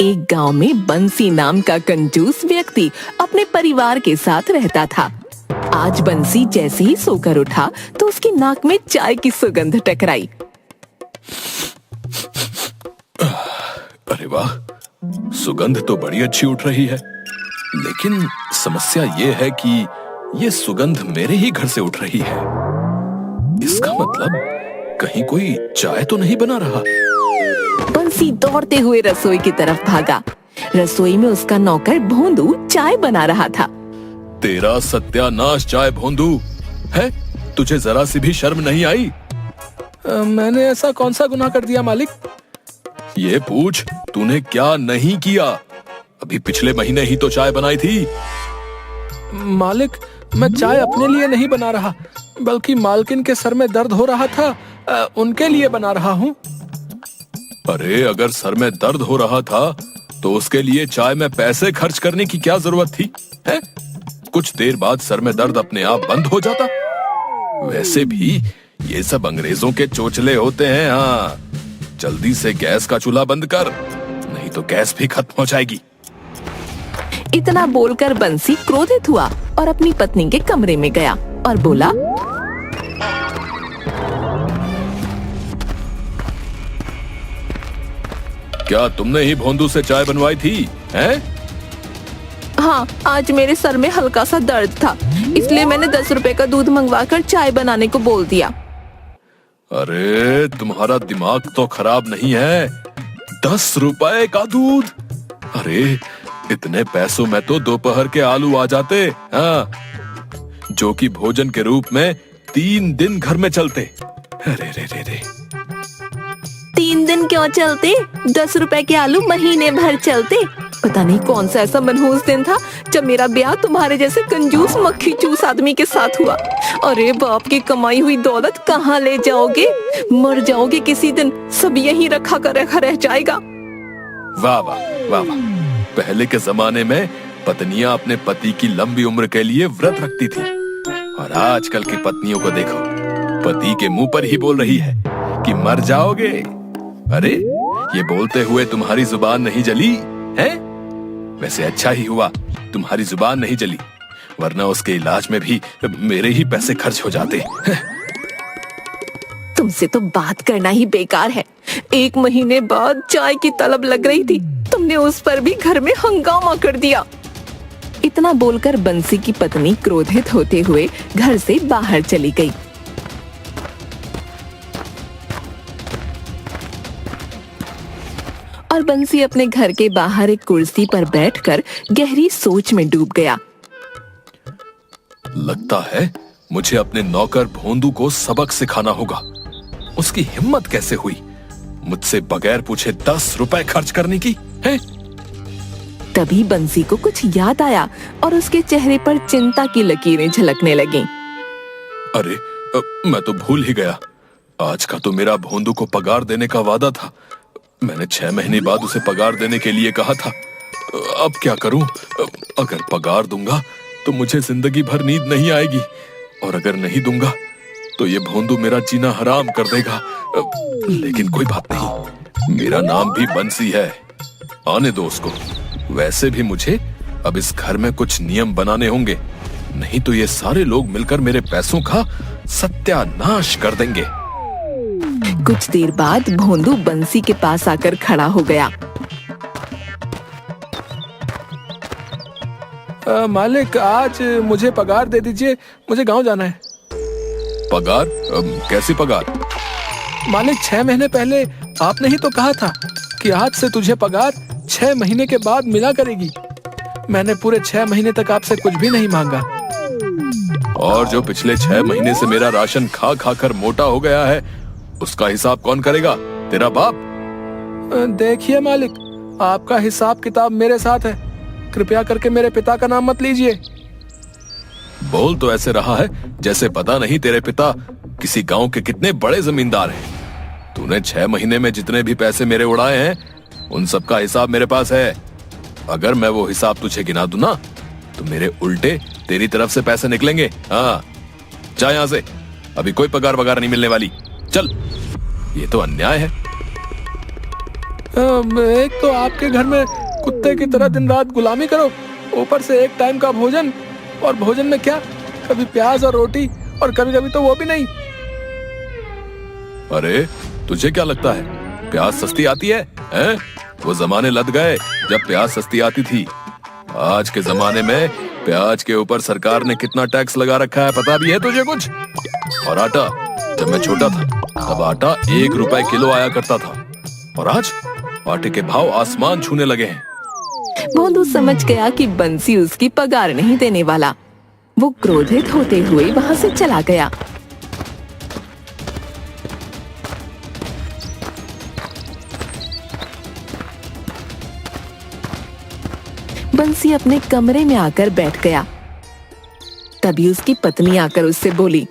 एक गांव में बंसी नाम का कंजूस व्यक्ति अपने परिवार के साथ रहता था। आज बंसी जैसे ही सोकर उठा तो उसकी नाक में चाय की सुगंध टकराई। अरे वाह, सुगंध तो बड़ी अच्छी उठ रही है, लेकिन समस्या ये है कि ये सुगंध मेरे ही घर से उठ रही है। इसका मतलब कहीं कोई चाय तो नहीं बना रहा। बंसी दौड़ते हुए रसोई की तरफ भागा। रसोई में उसका नौकर भोंदू चाय बना रहा था। तेरा सत्यानाश चाय भोंदू है, तुझे जरा सी भी शर्म नहीं आई? मैंने ऐसा कौन सा गुनाह कर दिया मालिक? ये पूछ, तूने क्या नहीं किया? अभी पिछले महीने ही तो चाय बनाई थी। मालिक, मैं चाय अपने लिए नहीं बना रहा, बल्कि मालकिन के सर में दर्द हो रहा था, उनके लिए बना रहा हूँ। अरे अगर सर में दर्द हो रहा था तो उसके लिए चाय में पैसे खर्च करने की क्या जरूरत थी? है? कुछ देर बाद सर में दर्द अपने आप बंद हो जाता। वैसे भी ये सब अंग्रेजों के चोचले होते हैं। हाँ, जल्दी से गैस का चूल्हा बंद कर, नहीं तो गैस भी खत्म हो जाएगी। इतना बोलकर बंसी क्रोधित हुआ और अपनी पत्नी के कमरे में गया और बोला, क्या तुमने ही भोंदू से चाय बनवाई थी? हैं? हाँ, आज मेरे सर में हल्का सा दर्द था, इसलिए मैंने 10 रुपए का दूध मंगवाकर चाय बनाने को बोल दिया। अरे तुम्हारा दिमाग तो खराब नहीं है? 10 रुपए का दूध? अरे इतने पैसों में तो दोपहर के आलू आ जाते। हाँ, जो कि भोजन के रूप में 3 दिन घर में चलते। अरे रे रे रे। 3 दिन क्यों चलते? 10 रुपए के आलू महीने भर चलते। पता नहीं कौन सा ऐसा मनहूस दिन था जब मेरा ब्याह तुम्हारे जैसे कंजूस मक्खी चूस आदमी के साथ हुआ। अरे बाप की कमाई हुई दौलत कहाँ ले जाओगे? मर जाओगे किसी दिन, सब यहीं रखा रह जाएगा। वाह वाह वाह वाह। पहले के जमाने में पत्नियां अपने पति की लंबी उम्र के लिए व्रत रखती थी, और आजकल की पत्नियों को देखो, पति के मुंह पर ही बोल रही है कि मर जाओगे। अरे ये बोलते हुए तुम्हारी जुबान नहीं जली है? वैसे अच्छा ही हुआ तुम्हारी जुबान नहीं जली, वरना उसके इलाज में भी मेरे ही पैसे खर्च हो जाते। तुमसे तो बात करना ही बेकार है। 1 महीने बाद चाय की तलब लग रही थी, तुमने उस पर भी घर में हंगामा कर दिया। इतना बोलकर बंसी की पत्नी क्रोधित होते हुए घर से बाहर चली गई। और बंसी अपने घर के बाहर एक कुर्सी पर बैठकर गहरी सोच में डूब गया। लगता है मुझे अपने नौकर भोंदू को सबक सिखाना होगा। उसकी हिम्मत कैसे हुई मुझसे बगैर पूछे 10 रुपए खर्च करने की? है? तभी बंसी को कुछ याद आया और उसके चेहरे पर चिंता की लकीरें झलकने लगीं। अरे मैं तो भूल ही गया, आज का तो मेरा भोंदू को पगार देने का वादा था। मैंने 6 महीने बाद उसे पगार देने के लिए कहा था। अब क्या करूं? अगर पगार दूंगा तो मुझे जिंदगी भर नींद नहीं आएगी, और अगर नहीं दूंगा तो ये भोंदू मेरा जीना हराम कर देगा। लेकिन कोई बात नहीं, मेरा नाम भी बंसी है, आने दो उसको। वैसे भी मुझे अब इस घर में कुछ नियम बनाने होंगे, नहीं तो ये सारे लोग मिलकर मेरे पैसों का सत्यानाश कर देंगे। कुछ देर बाद भोंदू बंसी के पास आकर खड़ा हो गया। मालिक, आज मुझे पगार दे दीजिए, मुझे गांव जाना है। पगार? कैसी पगार? मालिक, 6 महीने पहले आपने ही तो कहा था कि आज से तुझे पगार 6 महीने के बाद मिला करेगी। मैंने पूरे 6 महीने तक आपसे कुछ भी नहीं मांगा। और जो पिछले 6 महीने से मेरा राशन खा खा कर मोटा हो गया है, उसका हिसाब कौन करेगा? तेरा बाप? देखिए मालिक, आपका हिसाब किताब मेरे साथ है, कृपया करके मेरे पिता का नाम मत लीजिए। बोल तो ऐसे रहा है जैसे पता नहीं तेरे पिता किसी गांव के कितने बड़े जमींदार हैं। तूने 6 महीने में जितने भी पैसे मेरे उड़ाए हैं, उन सब का हिसाब मेरे पास है। अगर मैं वो हिसाब तुझे गिना दूं ना, तो मेरे उल्टे तेरी तरफ से पैसे निकलेंगे। हाँ, जा यहां से, अभी कोई पगार वगार नहीं मिलने वाली। चल, ये तो अन्याय है। एक तो आपके घर में कुत्ते की तरह दिन रात गुलामी करो, ऊपर से एक टाइम का भोजन, और भोजन में क्या, कभी प्याज और रोटी, और कभी कभी तो वो भी नहीं। अरे तुझे क्या लगता है प्याज सस्ती आती है, हैं? वो जमाने लद गए जब प्याज सस्ती आती थी। आज के जमाने में प्याज के ऊपर सरकार ने कितना टैक्स लगा रखा है पता भी है तुझे कुछ? और आटा, जब मैं छोटा था तब आटा 1 रुपए किलो आया करता था, और आज आटे के भाव आसमान छूने लगे हैं। भोंदू समझ गया कि बंसी उसकी पगार नहीं देने वाला। वो क्रोधित होते हुए वहां से चला गया। बंसी अपने कमरे में आकर बैठ गया। तभी उसकी पत्नी आकर उससे बोली,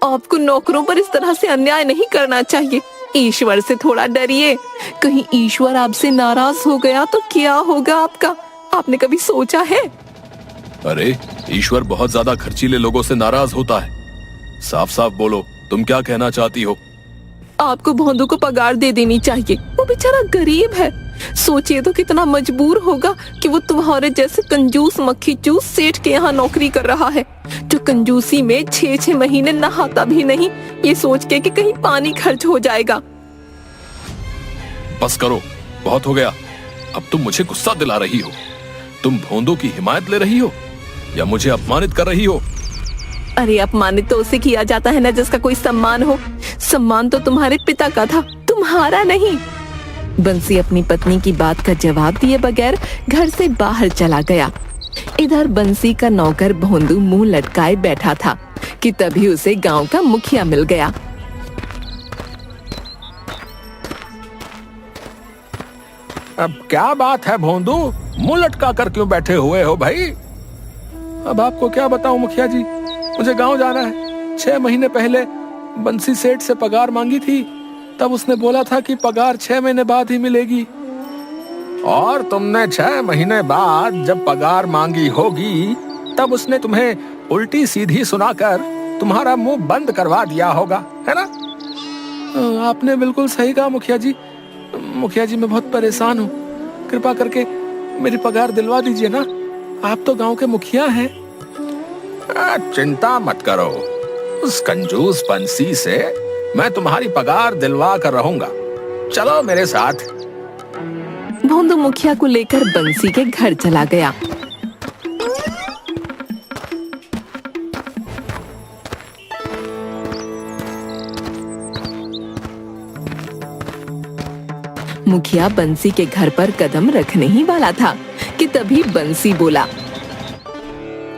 आपको नौकरों पर इस तरह से अन्याय नहीं करना चाहिए। ईश्वर से थोड़ा डरिए, कहीं ईश्वर आपसे नाराज हो गया तो क्या होगा आपका, आपने कभी सोचा है? अरे ईश्वर बहुत ज्यादा खर्चीले लोगों से नाराज होता है। साफ साफ बोलो, तुम क्या कहना चाहती हो? आपको भोंदू को पगार दे देनी चाहिए। वो बेचारा गरीब है, सोचिए तो कितना मजबूर होगा कि वो तुम्हारे जैसे कंजूस मक्खी चूस सेठ के यहाँ नौकरी कर रहा है, जो कंजूसी में 6-6 महीने नहाता भी नहीं, ये सोच के कि कहीं पानी खर्च हो जाएगा। बस करो, बहुत हो गया। अब तुम मुझे गुस्सा दिला रही हो। तुम भोंदू की हिमायत ले रही हो या मुझे अपमानित कर रही हो? अरे अपमानित तो उसे किया जाता है ना जिसका कोई सम्मान हो। सम्मान तो तुम्हारे पिता का था, तुम्हारा नहीं। बंसी अपनी पत्नी की बात का जवाब दिए बगैर घर से बाहर चला गया। इधर बंसी का नौकर भोंदू मुंह लटकाए बैठा था कि तभी उसे गांव का मुखिया मिल गया। अब क्या बात है भोंदू, मुंह लटका कर क्यों बैठे हुए हो भाई? अब आपको क्या बताऊं मुखिया जी, मुझे गांव जाना है। 6 महीने पहले बंसी सेठ से पगार मांगी थी, तब उसने बोला था कि पगार 6 महीने बाद ही मिलेगी। और तुमने 6 महीने बाद जब पगार मांगी होगी, तब उसने तुम्हें उल्टी सीधी सुनाकर तुम्हारा मुंह बंद करवा दिया होगा, है ना? आपने बिल्कुल सही कहा मुखिया जी। मुखिया जी मैं बहुत परेशान हूँ, कृपा करके मेरी पगार दिलवा दीजिए ना, आप तो गांव के मुखिया हैं। चिंता मत करो, उस कंजूस बंसी से मैं तुम्हारी पगार दिलवा कर रहूंगा। चलो मेरे साथ। भोंदू मुखिया को लेकर बंसी के घर चला गया। मुखिया बंसी के घर पर कदम रखने ही वाला था कि तभी बंसी बोला,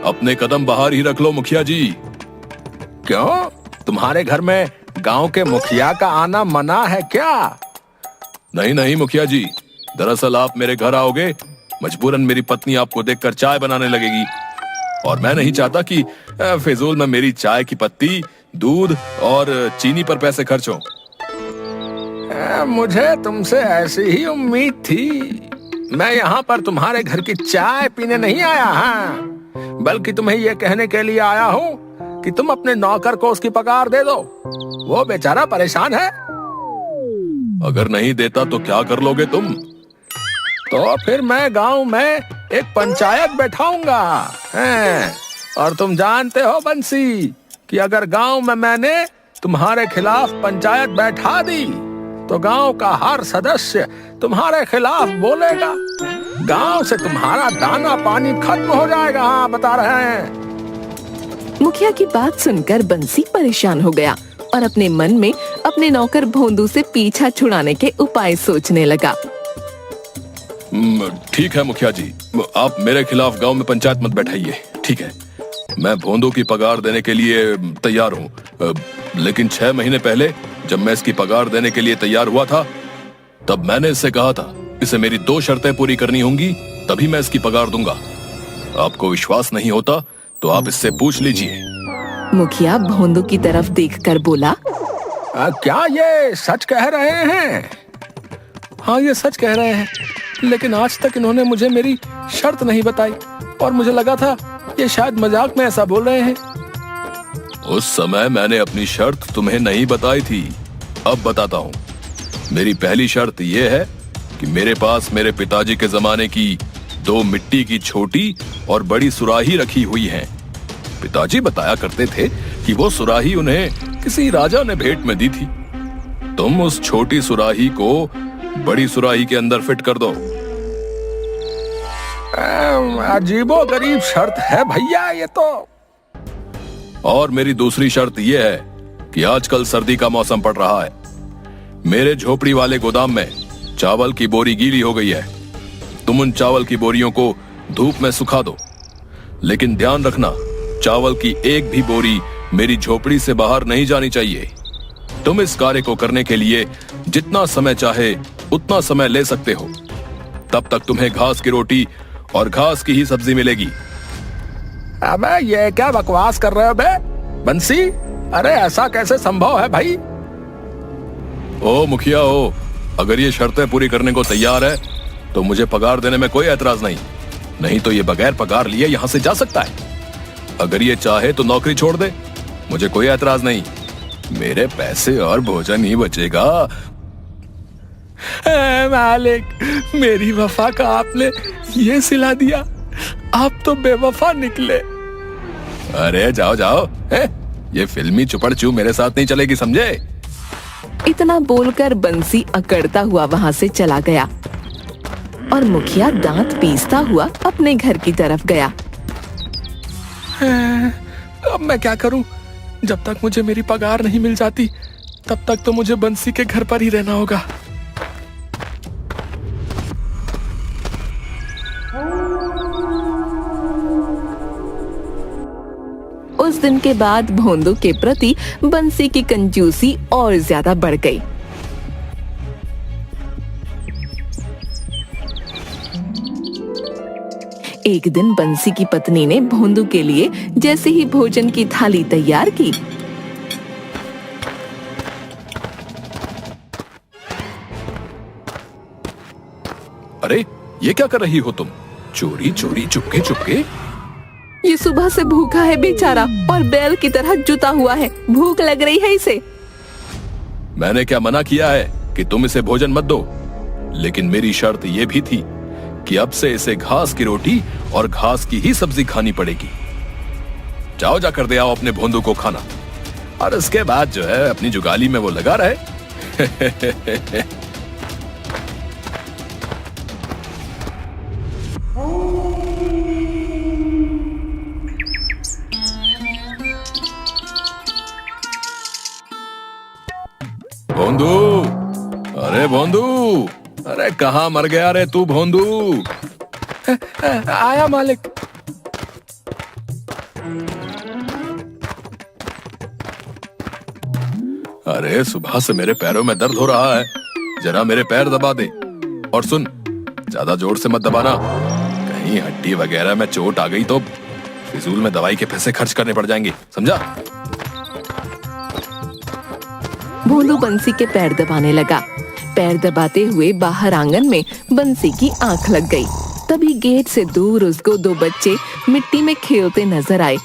अपने कदम बाहर ही रख लो मुखिया जी। क्यों, तुम्हारे घर में गांव के मुखिया का आना मना है क्या? नहीं नहीं मुखिया जी, दरअसल आप मेरे घर आओगे, मजबूरन मेरी पत्नी आपको देखकर चाय बनाने लगेगी, और मैं नहीं चाहता कि फिजूल में मेरी चाय की पत्ती, दूध और चीनी पर पैसे खर्च हो। मुझे तुमसे ऐसी ही उम्मीद थी। मैं यहाँ पर तुम्हारे घर की चाय पीने नहीं आया हूँ, बल्कि तुम्हें ये कहने के लिए आया हूँ कि तुम अपने नौकर को उसकी पगार दे दो। वो बेचारा परेशान है। अगर नहीं देता तो क्या कर लोगे तुम? तो फिर मैं गांव में एक पंचायत बैठाऊंगा। और तुम जानते हो बंसी कि अगर गांव में मैंने तुम्हारे खिलाफ पंचायत बैठा दी तो गांव का हर सदस्य तुम्हारे खिलाफ बोलेगा। गांव से तुम्हारा दाना पानी खत्म हो जाएगा। हाँ, बता रहे हैं। मुखिया की बात सुनकर बंसी परेशान हो गया और अपने मन में अपने नौकर भोंदू से पीछा छुड़ाने के उपाय सोचने लगा। ठीक है मुखिया जी, आप मेरे खिलाफ गांव में पंचायत मत बैठाइए। ठीक है, मैं भोंदू की पगार देने के लिए तैयार हूँ, लेकिन 6 महीने पहले जब मैं इसकी पगार देने के लिए तैयार हुआ था, तब मैंने इससे कहा था इसे मेरी 2 शर्तें पूरी करनी होंगी, तभी मैं इसकी पगार दूंगा। आपको विश्वास नहीं होता तो आप इससे पूछ लीजिए। मुखिया भोंदू की तरफ देखकर बोला, क्या ये सच कह रहे हैं? हाँ, ये सच कह रहे हैं, लेकिन आज तक इन्होंने मुझे मेरी शर्त नहीं बताई और मुझे लगा था ये शायद मजाक में ऐसा बोल रहे हैं। उस समय मैंने अपनी शर्त तुम्हें नहीं बताई थी, अब बताता हूँ। मेरी पहली शर्त यह है कि मेरे पास मेरे पिताजी के जमाने की 2 मिट्टी की छोटी और बड़ी सुराही रखी हुई हैं। पिताजी बताया करते थे कि वो सुराही उन्हें किसी राजा ने भेंट में दी थी। तुम उस छोटी सुराही को बड़ी सुराही के अंदर फिट कर दो। अजीबो गरीब शर्त है भैया ये तो। और मेरी दूसरी शर्त यह है कि आजकल सर्दी का मौसम पड़ रहा है। मेरे झोपड़ी वाले गोदाम में चावल की बोरी गीली हो गई है। तुम उन चावल की बोरियों को धूप में सुखा दो, लेकिन ध्यान रखना चावल की एक भी बोरी मेरी झोपड़ी से बाहर नहीं जानी चाहिए। तुम इस कार्य को करने के लिए जितना समय चाहे उतना समय ले सकते हो। तब तक तुम्हें घास की रोटी और घास की ही सब्जी मिलेगी। अबे ये क्या बकवास कर रहे हो बे बंसी? अरे ऐसा कैसे संभव है भाई? ओ मुखिया हो, अगर ये शर्तें पूरी करने को तैयार है तो मुझे पगार देने में कोई एतराज नहीं तो ये बगैर पगार लिए यहाँ से जा सकता है। अगर ये चाहे तो नौकरी छोड़ दे, मुझे कोई एतराज नहीं। मेरे पैसे और भोजन ही बचेगा। मालिक, मेरी वफा का आपने ये सिला दिया। आप तो बेवफा निकले। अरे जाओ जाओ, ये फिल्मी चुपड़चू मेरे साथ नहीं चलेगी, समझे? इतना बोलकर बंसी अकड़ता हुआ वहां से चला गया और मुखिया दांत पीसता हुआ अपने घर की तरफ गया। अब मैं क्या करूं? जब तक मुझे मेरी पगार नहीं मिल जाती तब तक तो मुझे बंसी के घर पर ही रहना होगा। उस दिन के बाद भोंदू के प्रति बंसी की कंजूसी और ज्यादा बढ़ गई। एक दिन बंसी की पत्नी ने भोंदू के लिए जैसे ही भोजन की थाली तैयार की, अरे ये क्या कर रही हो तुम? चोरी चोरी चुपके चुपके? ये सुबह से भूखा है बेचारा और बैल की तरह जुता हुआ है। भूख लग रही है इसे। मैंने क्या मना किया है कि तुम इसे भोजन मत दो, लेकिन मेरी शर्त यह भी थी कि अब से इसे घास की रोटी और घास की ही सब्जी खानी पड़ेगी। जाओ जाकर दे आओ अपने भोंदू को खाना, और इसके बाद जो है अपनी जुगाली में वो लगा रहे। भोंदू, अरे भोंदू, अरे कहाँ मर गया रे तू भोंदू? आया मालिक। अरे सुबह से मेरे पैरों में दर्द हो रहा है, जरा मेरे पैर दबा दे। और सुन, ज्यादा जोर से मत दबाना, कहीं हड्डी वगैरह में चोट आ गई तो फिजूल में दवाई के पैसे खर्च करने पड़ जाएंगे, समझा? भोंदू बंसी के पैर दबाने लगा। पैर दबाते हुए बाहर आंगन में बंसी की आंख लग गई। तभी गेट से दूर उसको 2 बच्चे मिट्टी में खेलते नजर आए।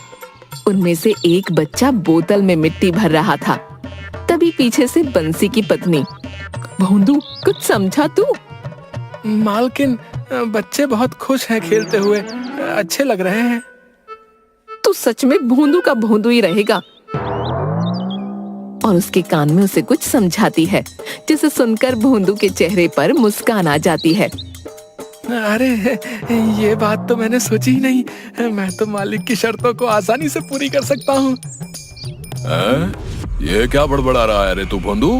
उनमें से एक बच्चा बोतल में मिट्टी भर रहा था। तभी पीछे से बंसी की पत्नी, भोंदू कुछ समझा तू? मालकिन, बच्चे बहुत खुश हैं खेलते हुए, अच्छे लग रहे हैं। तू सच में भोंदू का भोंदू ही रहेगा। और उसके कान में उसे कुछ समझाती है, जिसे सुनकर भोंदू के चेहरे पर मुस्कान आ जाती है। अरे ये बात तो मैंने सोची ही नहीं। मैं तो मालिक की शर्तों को आसानी से पूरी कर सकता हूँ। ये क्या बड़बड़ा रहा है रे तू भोंदू?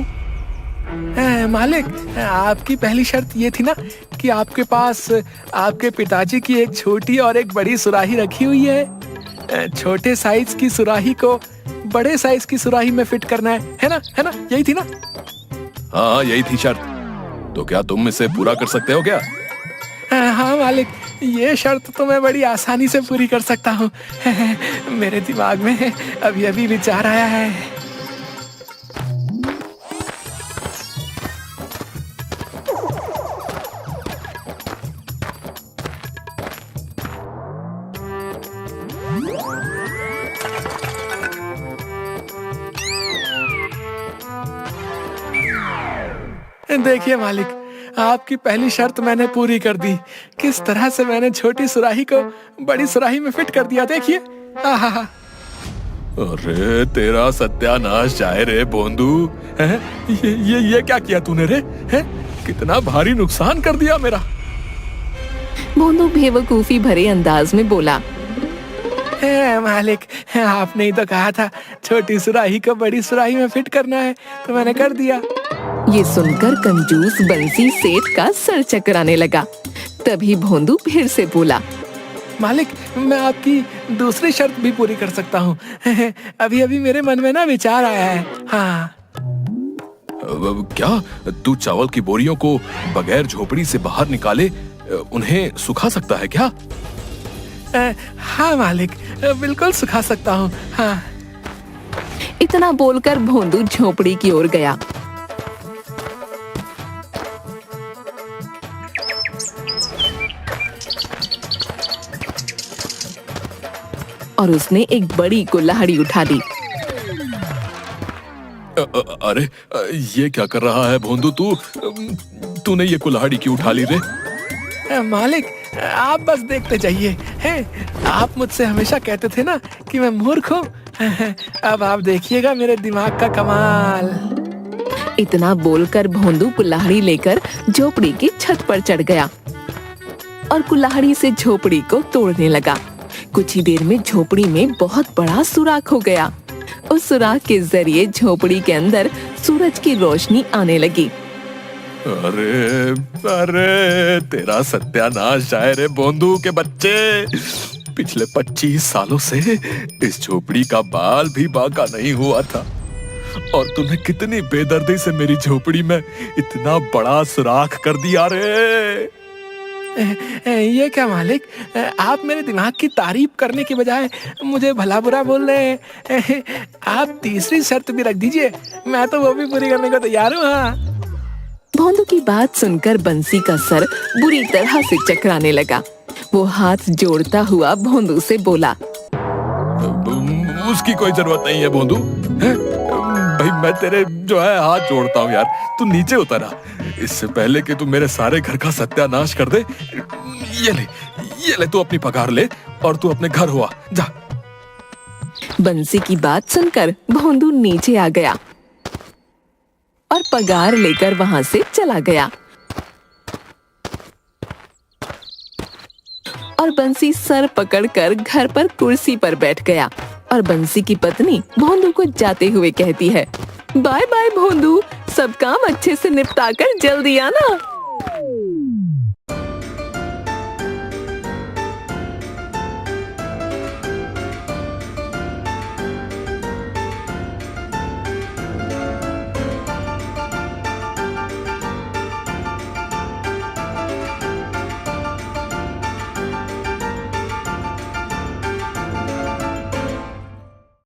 मालिक, आपकी पहली शर्त ये थी ना कि आपके पास आपके पिताजी की एक छोटी और एक बड़ी सुराही रखी हुई है। छोटे साइज की सुराही को बड़े साइज की सुराही में फिट करना है ना? यही थी ना? हाँ यही थी शर्त। तो क्या तुम इसे पूरा कर सकते हो क्या? हाँ मालिक, ये शर्त तो मैं बड़ी आसानी से पूरी कर सकता हूँ। मेरे दिमाग में अभी अभी विचार आया है। देखिए मालिक, आपकी पहली शर्त मैंने पूरी कर दी। किस तरह से मैंने छोटी सुराही को बड़ी सुराही में फिट कर दिया, देखिए। आहा। अरे तेरा सत्यानाश जाए रे भोंदू। हैं? ये क्या किया तूने रे? हैं? कितना भारी नुकसान कर दिया मेरा। भोंदू बेवकूफी भरे अंदाज में बोला। मालिक, आपने ही तो कहा था छोटी सुराही को बड़ी सुराही में फिट करना है, तो मैंने कर दिया। ये सुनकर कंजूस बंसी सेठ का सर चकराने लगा। तभी भोंदू फिर से बोला। मालिक, मैं आपकी दूसरी शर्त भी पूरी कर सकता हूँ। अभी अभी मेरे मन में ना विचार आया है। हाँ। क्या तू चावल की बोरियों को बगैर झोपड़ी से बाहर निकाले उन्हें सुखा सकता है क्या? हाँ मालिक, बिल्कुल सुखा सकता हूँ। हाँ। इतना बोलकर भोंदू झोपड़ी की ओर गया। और उसने एक बड़ी कुल्हाड़ी उठा ली। अरे ये क्या कर रहा है भोंदू तू? तूने ये कुल्हाड़ी क्यों उठा ली रे? मालिक, आप बस देखते जाइए। हैं, आप मुझसे हमेशा कहते थे ना कि मैं मूर्ख हूँ। अब आप देखिएगा मेरे दिमाग का कमाल। इतना बोलकर भोंदू कुल्हाड़ी लेकर झोपड़ी की छत पर चढ़ गया और कुल्हाड़ी से झोपड़ी को तोड़ने लगा। कुछ ही देर में झोपड़ी में बहुत बड़ा सुराख हो गया। उस सुराख के जरिए झोपड़ी के अंदर सूरज की रोशनी आने लगी। अरे अरे तेरा सत्यानाश जाए रे भोंदू के बच्चे। पिछले 25 सालों से इस झोपड़ी का बाल भी बांका नहीं हुआ था और तूने कितनी बेदर्दी से मेरी झोपड़ी में इतना बड़ा सुराख कर दिया रे। ये क्या मालिक, आप मेरे दिमाग की तारीफ करने की बजाय मुझे भला बुरा बोल रहे हैं। आप तीसरी शर्त भी रख दीजिए, मैं तो वो भी पूरी करने को तैयार हूँ। हाँ। भोंदू की बात सुनकर बंसी का सर बुरी तरह से चकराने लगा। वो हाथ जोड़ता हुआ भोंदू से बोला। उसकी कोई जरूरत नहीं है भोंदू। भाई मैं तेरे जो है हाथ जोड़ता हूँ यार, तू नीचे उतर आ। इससे पहले कि तू मेरे सारे घर का सत्यानाश कर दे, ये ले तू अपनी पगार ले और तू अपने घर हुआ जा। बंसी की बात सुनकर भोंदू नीचे आ गया और पगार लेकर वहां से चला गया। और बंसी सर पकड़कर घर पर कुर्सी पर बैठ गया और बंसी की पत्नी भोंदू को जाते हुए कहती है, बाय बाय भोंदू, सब काम अच्छे से निपटाकर जल्दी आना।